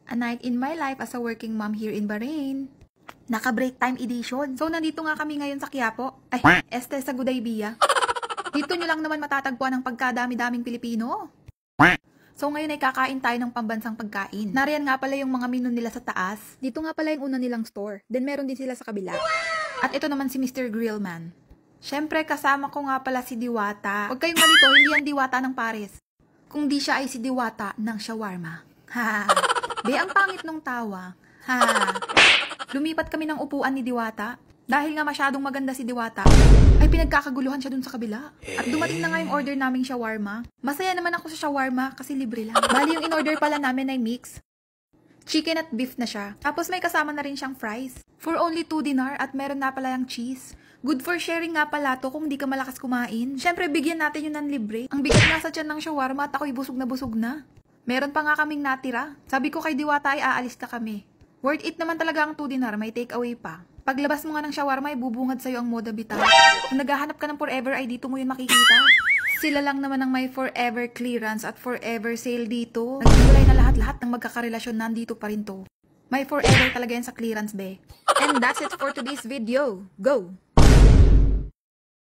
A Night in My Life as a Working Mom here in Bahrain. Naka-break time edition. So, nandito nga kami ngayon sa Quiapo. Ay, sa Gudaybiyah. Dito nyo lang naman matatagpuan ang pagkadami-daming Pilipino. So, ngayon ay kakain tayo ng pambansang pagkain. Nariyan nga pala yung mga menu nila sa taas. Dito nga pala yung una nilang store. Then, meron din sila sa kabila. At ito naman si Mr. Grillman. Syempre, kasama ko nga pala si Diwata. Huwag kayong malito, hindi yan Diwata ng Paris. Kung di siya ay si Diwata ng shawarma. Ha! Be, ang pangit nung tawa. Ha! Lumipat kami ng upuan ni Diwata. Dahil nga masyadong maganda si Diwata, ay pinagkakaguluhan siya dun sa kabila. At dumating na nga yung order naming shawarma. Masaya naman ako sa shawarma kasi libre lang. Bali yung in-order pala namin ay mix. Chicken at beef na siya. Tapos may kasama na rin siyang fries. For only 2 dinar at meron na pala yung cheese. Good for sharing nga pala to kung di ka malakas kumain. Syempre bigyan natin yun ng libre. Ang bigat nga sa tiyan ng shawarma at ako'y busog na. Meron pa nga kaming natira. Sabi ko kay Diwata ay aalis na kami. Worth it naman talaga ang 2 dinar, may take away pa. Paglabas mo nga ng shawarma ay bubungad sa'yo ang moda bitaw. Kung naghahanap ka ng forever ay dito mo yun makikita. Sila lang naman ang may forever clearance at forever sale dito. Nagsimulay na lahat-lahat ng magkakarelasyon nandito pa rin to. May forever talaga yan sa clearance, be. And that's it for today's video. Go!